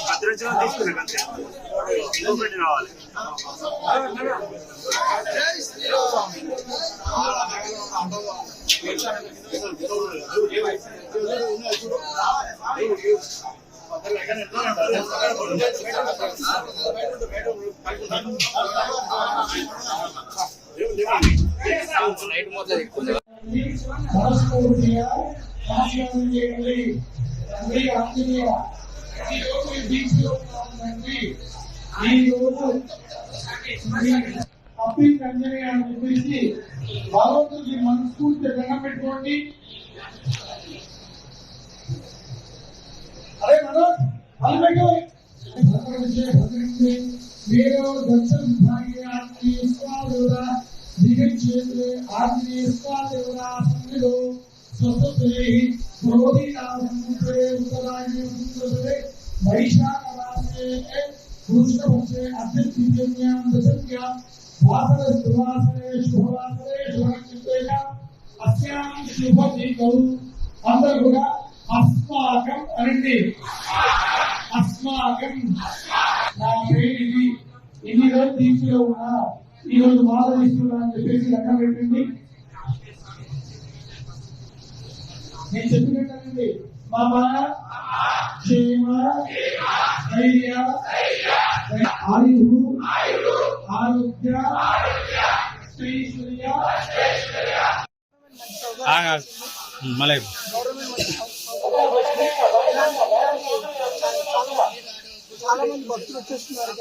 భద్రాచలం తీసుకున్నాను అంతే పెట్టి రావాలి. అంజనే అని చెప్పేసి భగవంతుడికి మనస్ఫూర్తి దండం పెట్టుకోండి. అరే మనోజ్ अलबेटो भगवान से भगवान मेरो दर्शन भाग्य आपकी स्वादेवरा दिग्गज क्षेत्र आपकी स्वादेवरा संगलो स्वतंत्र प्रोधी नाम मुझे उत्तरायण मुझे महिषा करासे पुरुष बच्चे अत्यंत विज्ञान दशक्या वासरे सुवासरे शुभवासरे शुभचिंतेगा अस्याम शुभति गौ अंदर होगा अस्माकं अरण्य अस्माकं నా పేరు ఇన్ని రోజులు దీక్షలో ఉన్నా ఈ రోజు మాల ఇస్తున్నా అని చెప్పేసి లెక్క పెట్టండి. నేను చెప్పినట్టండి మమ క్షేమ ధైర్య ఆయు ఆరోగ్య శ్రీశ్వర్య మలై చాలా మంది భక్తులు వచ్చేస్తున్నారు.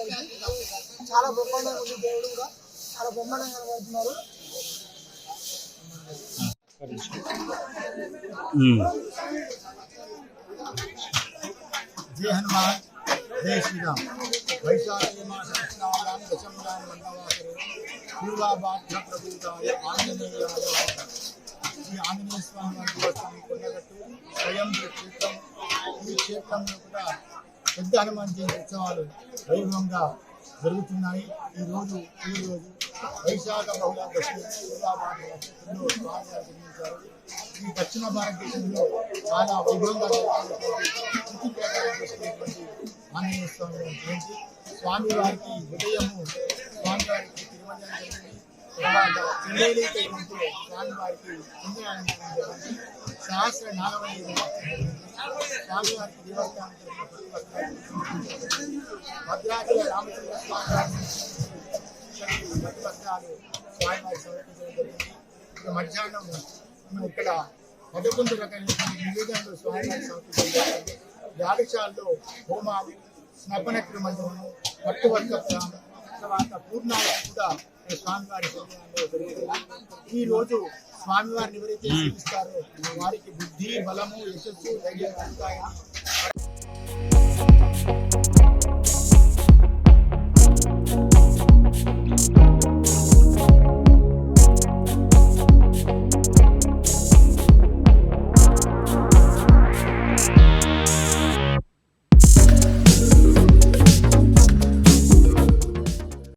చాలా బ్రహ్మాండంగా ఉంది. దేవుడు కూడా చాలా బ్రహ్మాండంగా కనబడుతున్నారు. जय हनुमान जय श्री राम। वैशाखी मास कृष्णायां दशम्यां मंगलवासरे पूर्वाभाद्र प्रभूताय आंजनेयाय శ్రీ ఆంజనేయ స్వామి వారి దేవస్థానం కొండగట్టు స్వయం క్షేత్రం. ఈ క్షేత్రంలో కూడా పెద్ద హనుమాన్ జయంతి ఉత్సవాలు వైభవంగా జరుగుతున్నాయి. ఈ రోజు వైశాఖ బహుళ నక్షత్రంలో స్వామివారు జన్మించారు. ఈ దక్షిణ భారతదేశంలో చాలా వైభవంగా ఆంజనేయ స్వామి వారి జయంతి. స్వామివారికి ఉదయము స్వామివారికి తిరుమల జరిగింది. తర్వాత చెన్నైలో స్వామివారికి చంద్రయానం జరిగింది. సహస్ర నాగవల్లి స్వామివారికి దేవస్థానం భద్రాచల రామచంద్ర స్వామి వస్త్రాలు స్వామివారికి సమర్పించడం జరిగింది. ఇప్పుడు మధ్యాహ్నం ఇక్కడ 11 రకాల నివేదనలు స్వామివారికి సమర్పించడం జరిగింది. యాగశాలలో హోమాలు, స్నపన క్రమము, పట్టువర్గ తర్వాత పూర్ణాలు కూడా స్వామివారి శరీరంలో జరుగుతుంది. ఈ రోజు స్వామివారిని ఎవరైతే సేవిస్తారో వారికి బుద్ధి, బలము, యశస్సు, ధైర్యం ఉంటాయని